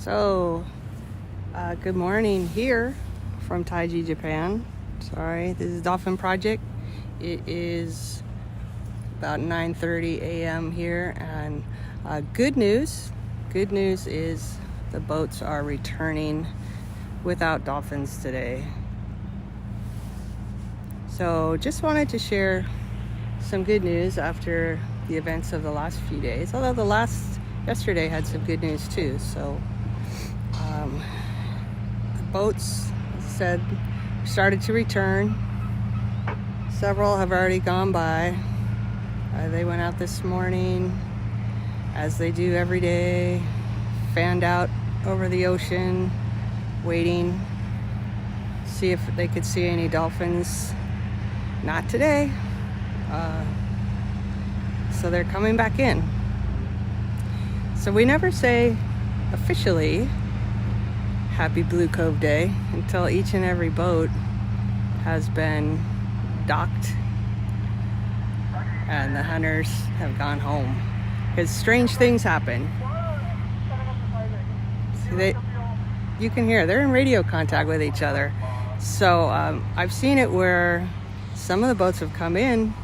Good morning here from Taiji, Japan. Sorry, this is Dolphin Project. It is about 9:30 a.m. here, and good news is the boats are returning without dolphins today. So just wanted to share some good news after the events of the last few days, although yesterday had some good news too. So the boats, as I said, started to return. Several have already gone by. They went out this morning, as they do every day, fanned out over the ocean, waiting, see if they could see any dolphins. Not today. So they're coming back in. So we never say officially Happy Blue Cove Day until each and every boat has been docked and the hunters have gone home. Because strange things happen. See, you can hear they're in radio contact with each other. So I've seen it where some of the boats have come in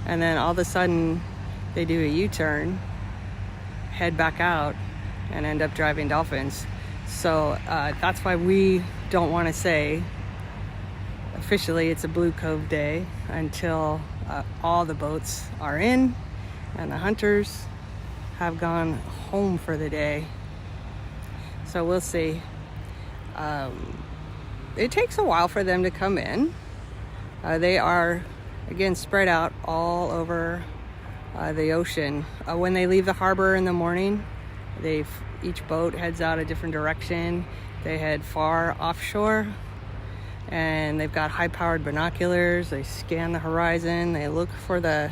and then all of a sudden they do a U-turn, head back out, and end up driving dolphins. So that's why we don't want to say officially it's a Blue Cove Day until all the boats are in and the hunters have gone home for the day. So we'll see. It takes a while for them to come in. They are, again, spread out all over the ocean. When they leave the harbor in the morning, each boat heads out a different direction. They head far offshore, and they've got high-powered binoculars. They scan the horizon. They look for the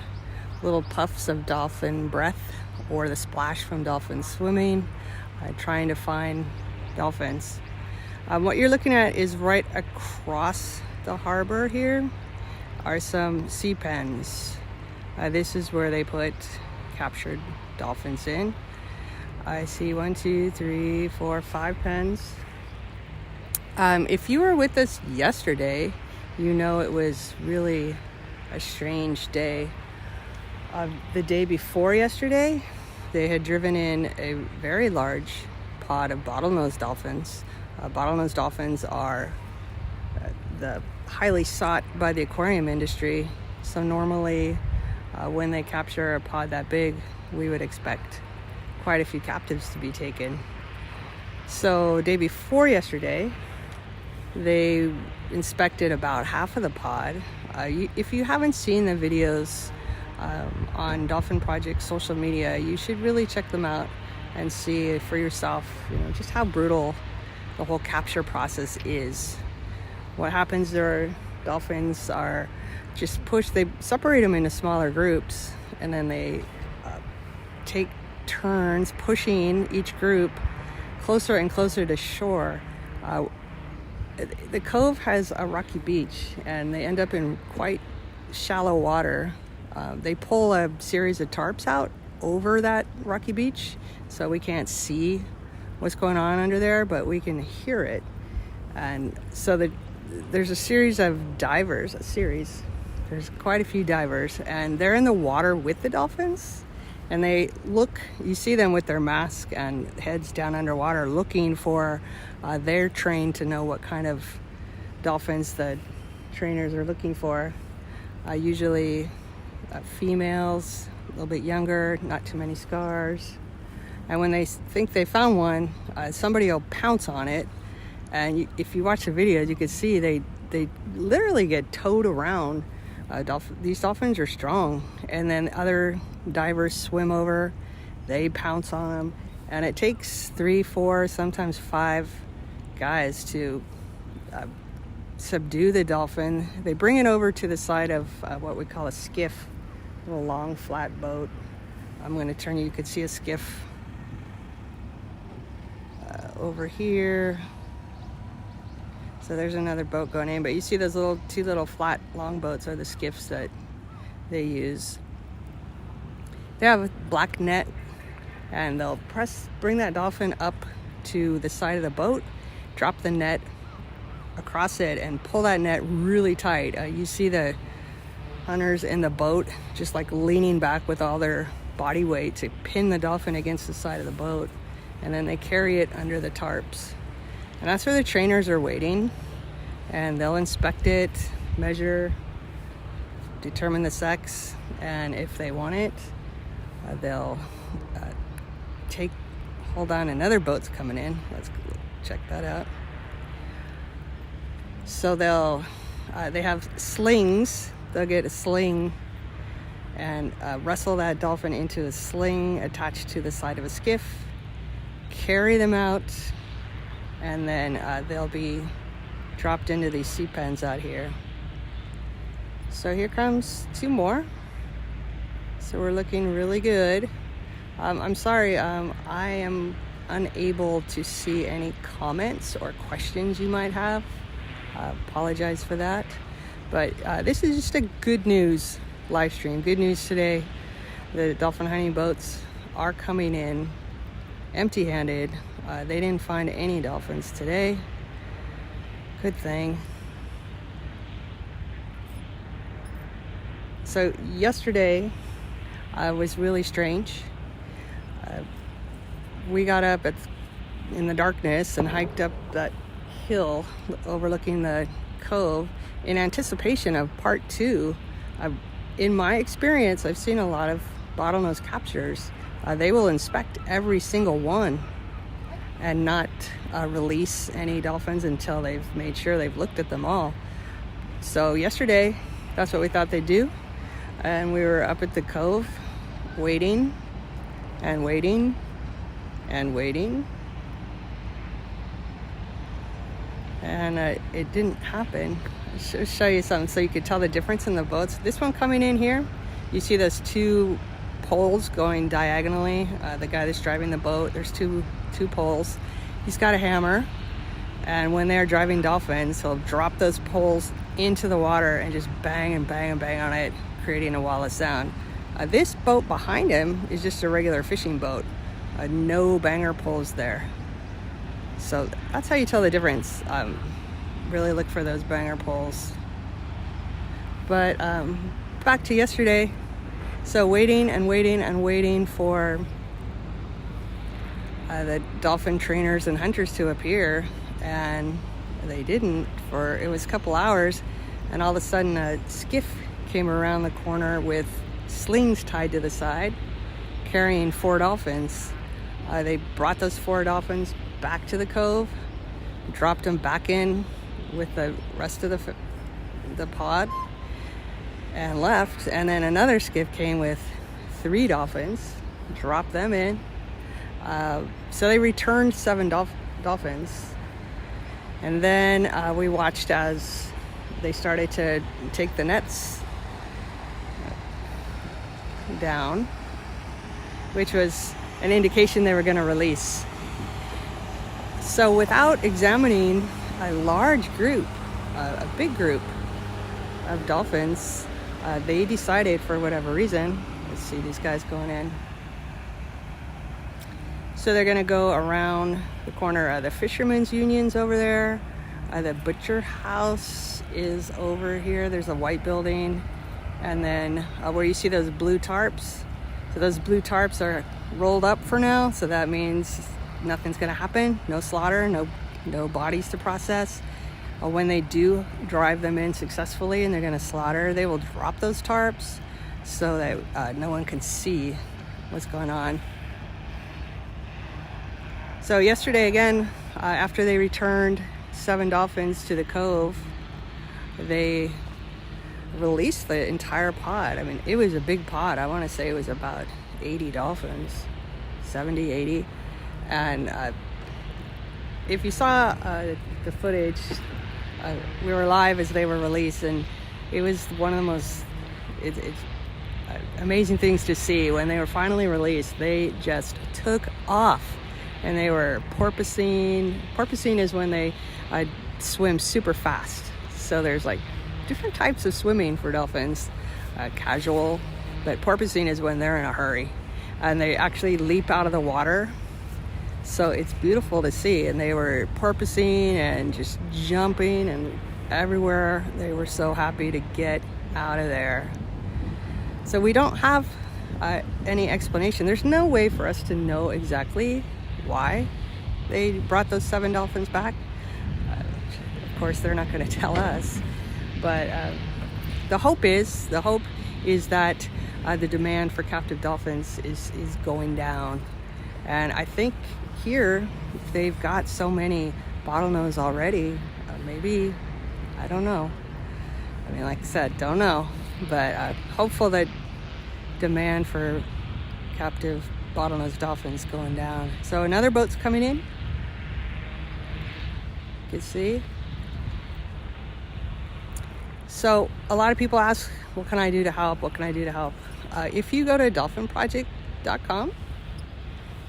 little puffs of dolphin breath or the splash from dolphins swimming, trying to find dolphins. What you're looking at is right across the harbor here are some sea pens. This is where they put captured dolphins in. I see 1, 2, 3, 4, 5 pens. If you were with us yesterday, you know it was really a strange day. The day before yesterday, they had driven in a very large pod of bottlenose dolphins. Bottlenose dolphins are the highly sought by the aquarium industry. So normally when they capture a pod that big, we would expect quite a few captives to be taken. So day before yesterday, they inspected about half of the pod. If you haven't seen the videos on Dolphin Project social media, you should really check them out and see for yourself, just how brutal the whole capture process is. What happens there, dolphins are just pushed, they separate them into smaller groups, and then they take turns pushing each group closer and closer to shore. The cove has a rocky beach, and they end up in quite shallow water. They pull a series of tarps out over that rocky beach, so we can't see what's going on under there, but we can hear it. And so there's a series of divers, there's quite a few divers, and they're in the water with the dolphins. And you see them with their mask and heads down underwater looking for, they're trained to know what kind of dolphins the trainers are looking for. Usually females, a little bit younger, not too many scars. And when they think they found one, somebody will pounce on it. And if you watch the videos, you can see they literally get towed around. These dolphins are strong, and then other divers swim over, they pounce on them, and it takes 3, 4, sometimes 5 guys to subdue the dolphin. They bring it over to the side of what we call a skiff, a little long flat boat. I'm going to turn you could see a skiff over here. So there's another boat going in, but you see those two little flat long boats are the skiffs that they use. They have a black net, and they'll bring that dolphin up to the side of the boat, drop the net across it, and pull that net really tight. You see the hunters in the boat just like leaning back with all their body weight to pin the dolphin against the side of the boat, and then they carry it under the tarps. And that's where the trainers are waiting, and they'll inspect it, measure, determine the sex, and if they want it, they'll hold on, another boat's coming in. Let's check that out. So they have slings. They'll get a sling and wrestle that dolphin into a sling attached to the side of a skiff, carry them out, and then they'll be dropped into these sea pens out here. So here comes 2 more. So we're looking really good. I'm sorry, I am unable to see any comments or questions you might have. Apologize for that. But this is just a good news live stream. Good news today. The dolphin hunting boats are coming in empty-handed. They didn't find any dolphins today. Good thing. So yesterday was really strange. We got up in the darkness and hiked up that hill overlooking the cove in anticipation of part 2. In my experience, I've seen a lot of bottlenose captures. They will inspect every single one and not release any dolphins until they've made sure they've looked at them all. So yesterday, that's what we thought they'd do. And we were up at the cove waiting and waiting and waiting. And it didn't happen. I'll show you something so you could tell the difference in the boats. This one coming in here, you see those 2 poles going diagonally. The guy that's driving the boat, there's two poles. He's got a hammer, and when they're driving dolphins, he'll drop those poles into the water and just bang and bang and bang on it, creating a wall of sound. This boat behind him is just a regular fishing boat. No banger poles there. So that's how you tell the difference. Really look for those banger poles. But back to yesterday. So waiting and waiting and waiting for the dolphin trainers and hunters to appear, and they didn't. It was a couple hours, and all of a sudden a skiff came around the corner with slings tied to the side, carrying 4 dolphins. They brought those 4 dolphins back to the cove, dropped them back in with the rest of the pod, and left. And then another skiff came with 3 dolphins, dropped them in. So they returned 7 dolphins. And then we watched as they started to take the nets down, which was an indication they were going to release. So without examining a large group, a big group of dolphins, they decided, for whatever reason, let's see these guys going in. So they're going to go around the corner. The fishermen's union's over there. The butcher house is over here. There's a white building. And then where you see those blue tarps. So those blue tarps are rolled up for now. So that means nothing's going to happen. No slaughter, no bodies to process. When they do drive them in successfully and they're going to slaughter, they will drop those tarps so that no one can see what's going on. So yesterday again, after they returned 7 dolphins to the cove, they released the entire pod. I mean, it was a big pod. I want to say it was about 80 dolphins, 70, 80. And if you saw the footage, we were live as they were released, and it was one of the most amazing things to see. When they were finally released, they just took off. And they were porpoising. Porpoising is when they swim super fast. So there's like different types of swimming for dolphins, casual, but porpoising is when they're in a hurry. And they actually leap out of the water So it's beautiful to see, and they were porpoising and just jumping and everywhere. They were so happy to get out of there. So we don't have any explanation. There's no way for us to know exactly why they brought those 7 dolphins back. Of course, they're not going to tell us, but the hope is that the demand for captive dolphins is going down. And I think here they've got so many bottlenose already. Maybe, I don't know. I mean, like I said, don't know, but hopeful that demand for captive bottlenose dolphins going down. So another boat's coming in. You can see. So a lot of people ask, what can I do to help? What can I do to help? If you go to dolphinproject.com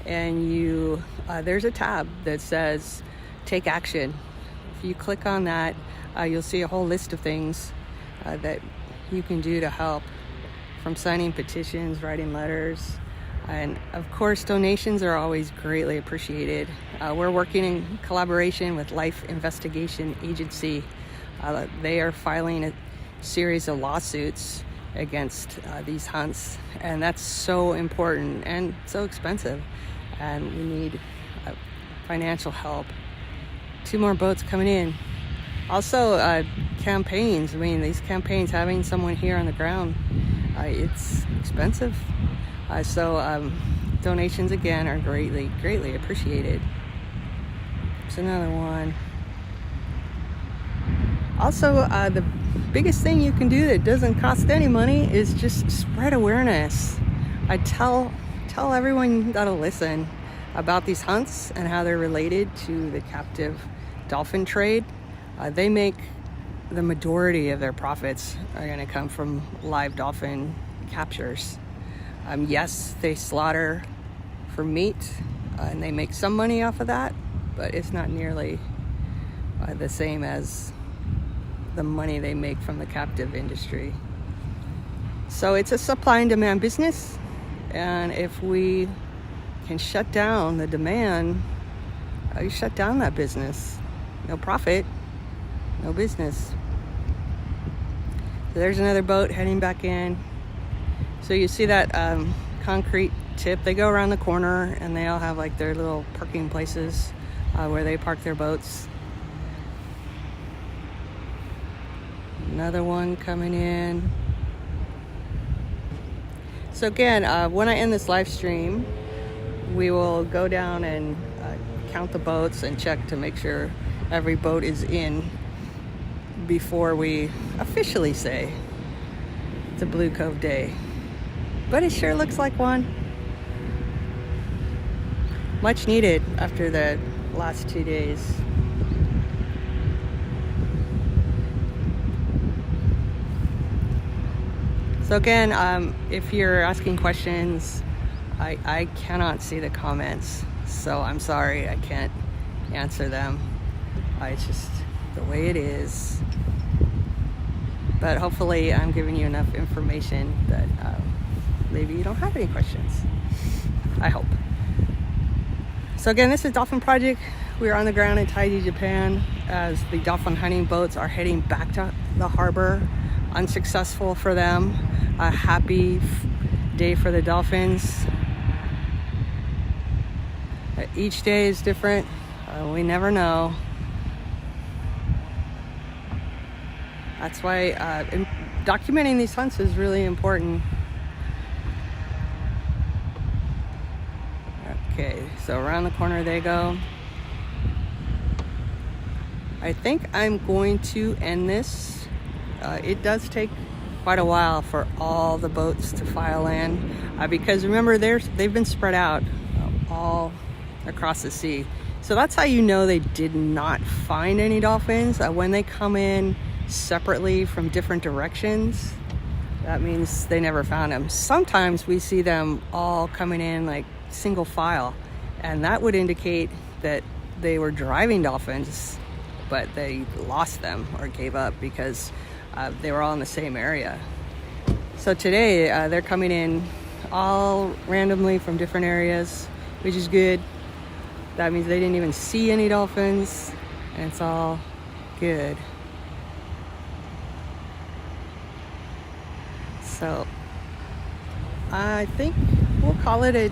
and you there's a tab that says take action. If you click on that, you'll see a whole list of things that you can do to help, from signing petitions, writing letters, and of course donations are always greatly appreciated. We're working in collaboration with Life Investigation Agency. They are filing a series of lawsuits against these hunts, and that's so important and so expensive, and we need financial help. 2 more boats coming in. Also campaigns. I mean, these campaigns, having someone here on the ground, it's expensive. So donations again are greatly appreciated. There's another one. Also, the biggest thing you can do that doesn't cost any money is just spread awareness. I tell everyone that'll listen about these hunts and how they're related to the captive dolphin trade. They make the majority of their profits are going to come from live dolphin captures. Yes, they slaughter for meat and they make some money off of that, but it's not nearly the same as the money they make from the captive industry. So it's a supply and demand business, and if we can shut down the demand, you shut down that business. No profit, no business. So there's another boat heading back in. So you see that concrete tip. They go around the corner and they all have like their little parking places where they park their boats. Another one coming in. So again, when I end this live stream, we will go down and count the boats and check to make sure every boat is in before we officially say it's a Blue Cove day. But it sure looks like one. Much needed after the last 2 days. So again, if you're asking questions, I cannot see the comments, so I'm sorry I can't answer them. It's just the way it is. But hopefully I'm giving you enough information that maybe you don't have any questions. I hope. So again, this is Dolphin Project. We're on the ground in Taiji, Japan, as the dolphin hunting boats are heading back to the harbor. Unsuccessful for them. A happy day for the dolphins. Each day is different. We never know. That's why documenting these hunts is really important. Okay, so around the corner they go. I think I'm going to end this. It does take quite a while for all the boats to file in because remember they've been spread out all across the sea. So that's how you know they did not find any dolphins. When they come in separately from different directions, that means they never found them. Sometimes we see them all coming in like single file, and that would indicate that they were driving dolphins, but they lost them or gave up because they were all in the same area. So today they're coming in all randomly from different areas, which is good. that means they didn't even see any dolphins, and it's all good. So I think we'll call it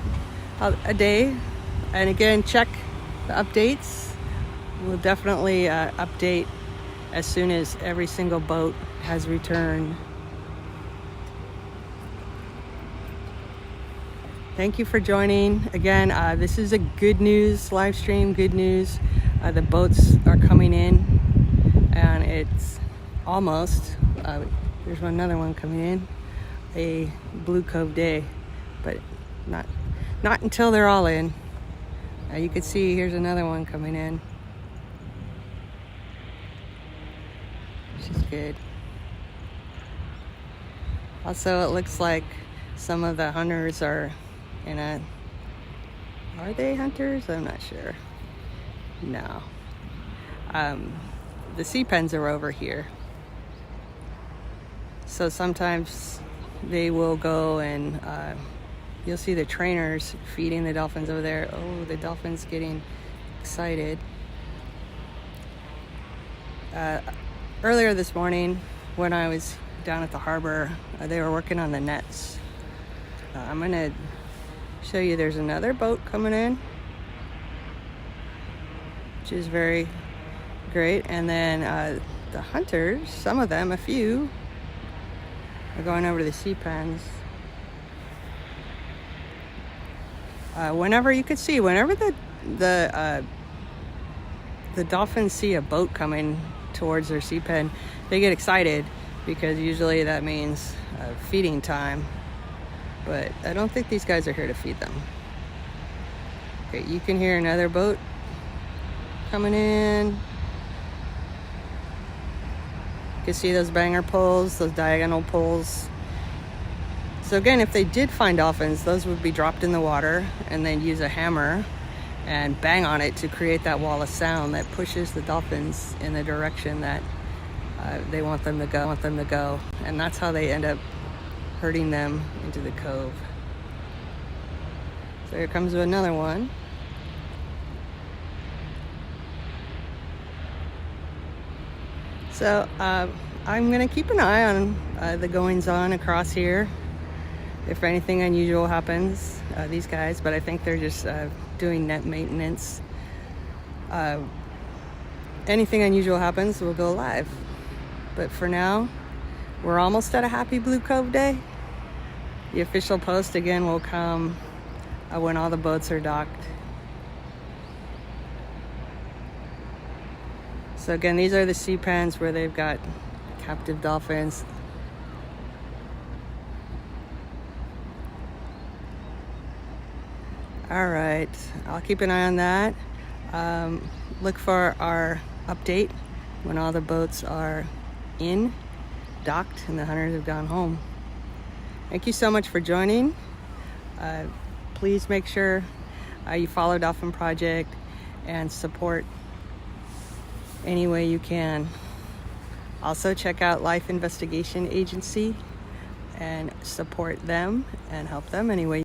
a day. And again, check the updates. We'll definitely update as soon as every single boat has returned. Thank you for joining. Again, this is a good news live stream, good news. The boats are coming in, and it's almost, there's another one coming in, a Blue Cove day, but not until they're all in. You can see here's another one coming in. She's good. Also, it looks like some of the hunters are are they hunters? I'm not sure. No. The sea pens are over here. So sometimes they will go and you'll see the trainers feeding the dolphins over there. Oh, the dolphin's getting excited. Earlier this morning when I was down at the harbor, they were working on the nets. I'm gonna show you there's another boat coming in, which is very great. And then the hunters, some of them, a few, are going over to the sea pens. Whenever the dolphins see a boat coming towards their sea pen, they get excited because usually that means feeding time. But I don't think these guys are here to feed them. Okay, you can hear another boat coming in. You can see those banger poles, those diagonal poles. So again, if they did find dolphins, those would be dropped in the water and then use a hammer and bang on it to create that wall of sound that pushes the dolphins in the direction that they want them to go. And that's how they end up herding them into the cove. So here comes another one. So I'm gonna keep an eye on the goings on across here. If anything unusual happens, these guys, but I think they're just doing net maintenance. Anything unusual happens, we'll go live. But for now, we're almost at a happy Blue Cove day. The official post again will come when all the boats are docked. So again, these are the sea pens where they've got captive dolphins. All right, I'll keep an eye on that. Look for our update when all the boats are docked and the hunters have gone home. Thank you so much for joining. Please make sure you follow Dolphin Project and support any way you can. Also check out Life Investigation Agency and support them and help them any way.